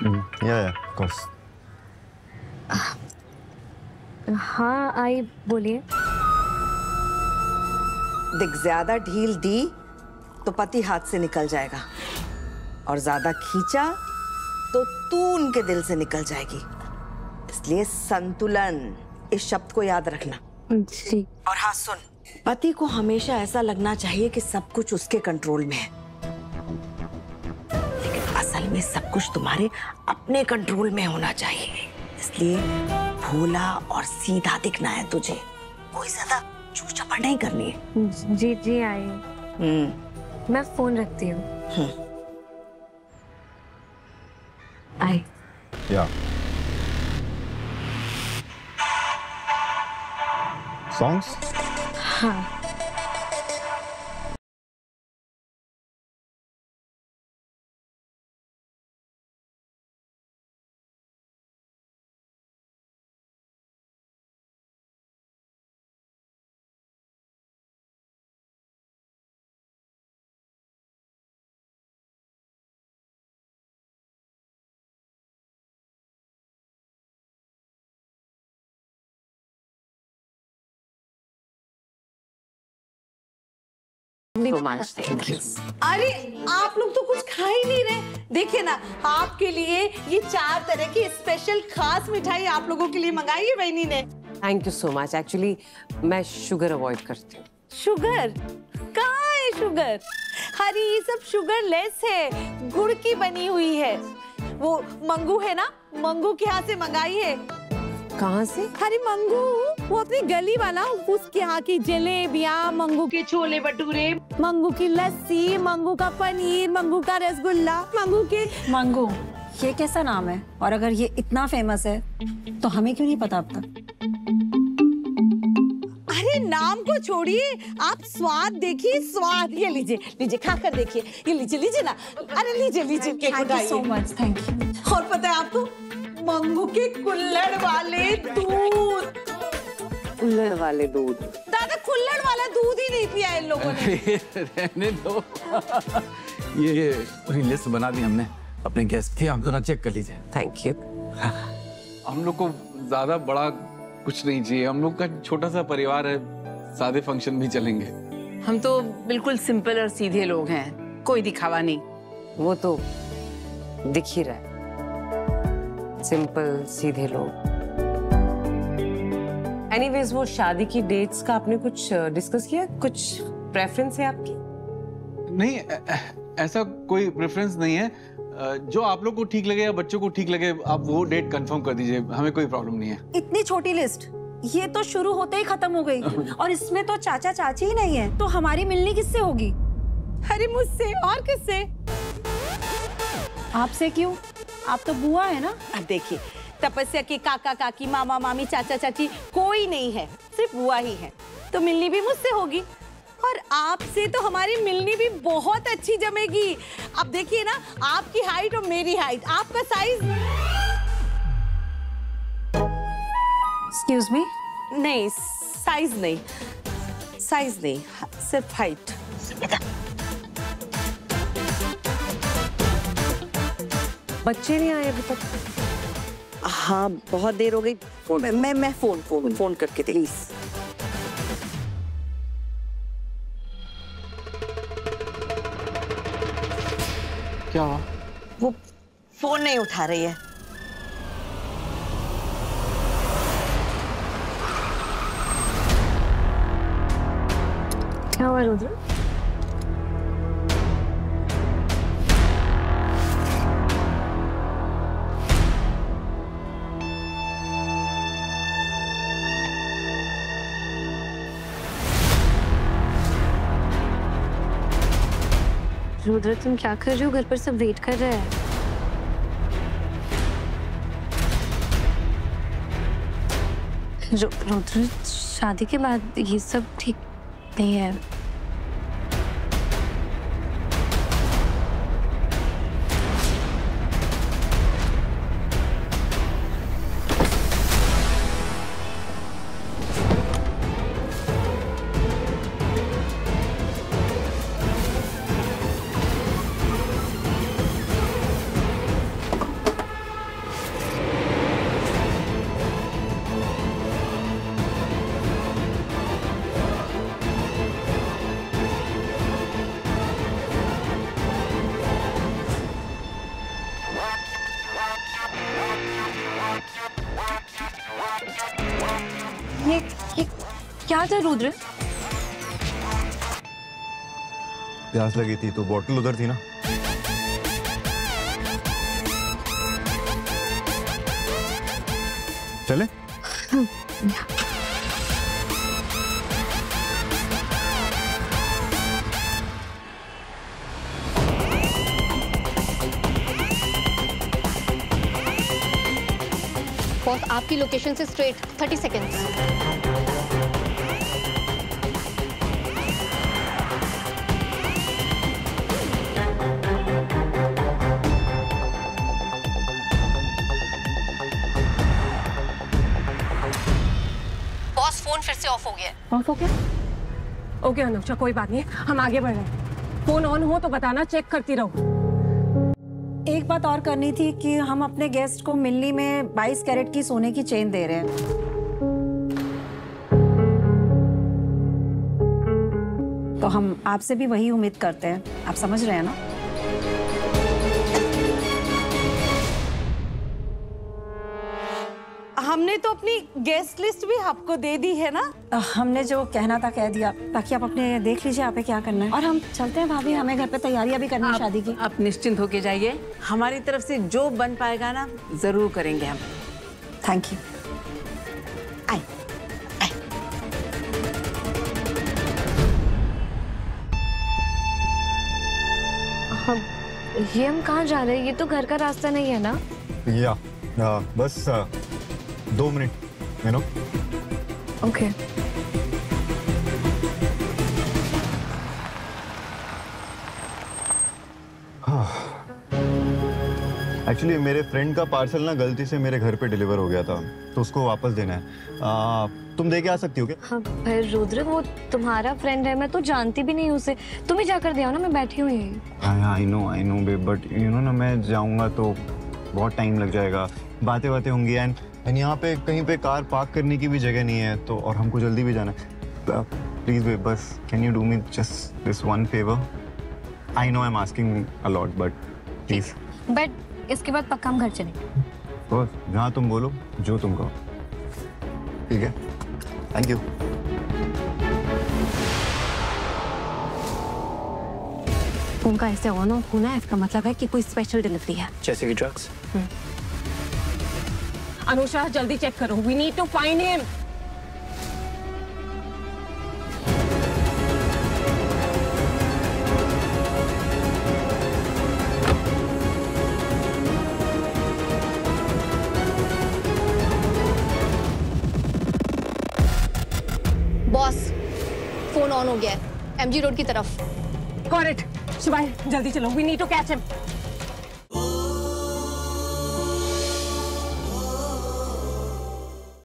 Yeah, of course. हाँ आई, बोलिए। देख, ज्यादा ढील दी तो पति हाथ से निकल जाएगा और ज्यादा खींचा तो तू उनके दिल से निकल जाएगी। इसलिए संतुलन, इस शब्द को याद रखना। जी। और हाँ सुन, पति को हमेशा ऐसा लगना चाहिए कि सब कुछ उसके कंट्रोल में है, लेकिन असल में सब कुछ तुम्हारे अपने कंट्रोल में होना चाहिए। इसलिए भोला और सीधा दिखना है तुझे, कोई ज्यादा चूचपड़ नहीं करनी है। जी जी आई। मैं फोन रखती हूँ। आई। Yeah. Songs? हाँ। अरे आप लोग तो कुछ खा ही नहीं रहे। देखिए ना, आपके लिए ये 4 तरह की स्पेशल खास मिठाई आप लोगों के लिए मंगाई है बहनी ने। Thank you so much. Actually मैं शुगर अवॉइड करती हूँ। शुगर? कहाँ है शुगर? अरे ये सब शुगर लेस है, गुड़ की बनी हुई है। वो मंगू है ना, मंगू के यहाँ से मंगाई है। कहाँ से? अरे मंगू, वो अपनी गली वाला, उसके यहाँ की जलेबियाँ, मंगू के छोले भटूरे, मंगू की लस्सी, मंगू का पनीर, मंगू का रसगुल्ला, मंगू के। मंगू, ये कैसा नाम है? और अगर ये इतना फेमस है तो हमें क्यों नहीं पता अब तक? अरे नाम को छोड़िए, आप स्वाद देखिए, स्वाद। ये लीजिए, लीजिए खा कर देखिए। ये लीजिए, लीजिए ना। अरे लीजिए, लीजिए। Thank you so much, thank you. और पता है आपको, मंगू के कुल्हड़ वाले दूध। कुल्हड़ वाले दूध? दादा, कुल्हड़ वाला दूध ही नहीं पिया इन लोगों ने। रहने दो। ये पूरी लिस्ट बना दी हमने अपने गेस्ट की, आप जरा चेक कर लीजिए। Thank you. हम लोग को ज्यादा बड़ा कुछ नहीं चाहिए, हम लोग का छोटा सा परिवार है, सादे फंक्शन भी चलेंगे। हम तो बिल्कुल सिंपल और सीधे लोग हैं, कोई दिखावा नहीं। वो तो दिख ही रहा है, सिंपल सीधे लोग। एनीवेज, वो शादी की डेट्स का आपने कुछ डिस्कस किया? कुछ प्रेफरेंस है आपकी? नहीं, ऐसा कोई प्रेफरेंस नहीं है। जो आप लोग को ठीक लगे या बच्चों को ठीक लगे, आप वो डेट कंफर्म कर दीजिए, हमें कोई प्रॉब्लम नहीं है। इतनी छोटी लिस्ट, ये तो शुरू होते ही खत्म हो गई। और इसमें तो चाचा चाची ही नहीं है, तो हमारी मिलनी किससे होगी? अरे मुझसे और किससे? आपसे क्यों? आप तो बुआ है ना। अब देखिए, तपस्या के काका काकी, मामा मामी, चाचा चाची कोई नहीं है, सिर्फ बुआ ही है, तो मिलनी भी मुझसे होगी। और आपसे तो हमारी मिलनी भी बहुत अच्छी जमेगी। अब देखिए ना, आपकी हाइट और मेरी हाइट, आपका साइज। Excuse me? नहीं, साइज नहीं, साइज नहीं, सिर्फ हाइट। बच्चे नहीं आए अभी तक? हाँ, बहुत देर हो गई। मैं फोन करके प्लीज। क्या हुआ? वो फोन नहीं उठा रही है। क्या हुआ रुद्र? रुद्र, तुम क्या कर रहे हो? घर पर सब वेट कर रहे हैं। रुद्र, शादी के बाद ये सब ठीक नहीं है। क्या था रुद्र? प्यास लगी थी तो बॉटल उधर थी ना। चले? बॉस आपकी लोकेशन से स्ट्रेट 30 सेकेंड्स। बॉस फोन फिर से ऑफ हो गया। ऑफ हो गया? ओके अनुजा, कोई बात नहीं, हम आगे बढ़ रहे हैं। फोन ऑन हो तो बताना, चेक करती रहो। एक बात और करनी थी कि हम अपने गेस्ट को मिलनी में 22 कैरेट की सोने की चेन दे रहे हैं। तो हम आपसे भी वही उम्मीद करते हैं, आप समझ रहे हैं ना? हमने तो अपनी गेस्ट लिस्ट भी आपको दे दी है ना। हमने जो कहना था कह दिया, ताकि आप अपने देख लीजिए आप क्या करना है। और हम चलते हैं भाभी, हमें घर पे तैयारियां भी करनी है शादी की। आप निश्चिंत होके जाइए, हमारी तरफ से जो बन पाएगा ना जरूर करेंगे हम। Thank you. आए। ये हम कहाँ जा रहे हैं? ये तो घर का रास्ता नहीं है ना। या बस 2 minute, you know. Okay. Actually मेरे फ्रेंड का पार्सल ना गलती से मेरे घर पे डिलीवर हो गया था, तो उसको वापस देना है। तुम दे के आ सकती हो क्या? हाँ फिर रुद्र, वो तुम्हारा फ्रेंड है, मैं तो जानती भी नहीं उसे। तुम ही जाकर दे आओ ना, मैं बैठी हुई हूँ। I know babe, but you know ना, मैं जाऊंगा तो बहुत टाइम लग जाएगा, बातें होंगी एंड यहाँ पे कहीं पे कार पार्क करने की भी जगह नहीं है, तो और हमको जल्दी भी जाना है। प्लीज बेब, बस can you do me just this one favour? I know I am asking a lot, but please. But इसके बाद पक्का हम घर चलेंगे। बस जहाँ तुम बोलो, जो तुम कहो। ठीक है, थैंक यू। फोन का ऐसे ऑन ऑफ होना है, इसका मतलब है कि कोई स्पेशल डिलीवरी है। जैसे कि ड्रग्स। अनुषा जल्दी चेक करो, we need to find him. Boss phone on हो गया है, MG रोड की तरफ। करेक्ट, शिवाय जल्दी चलो, we need to catch him.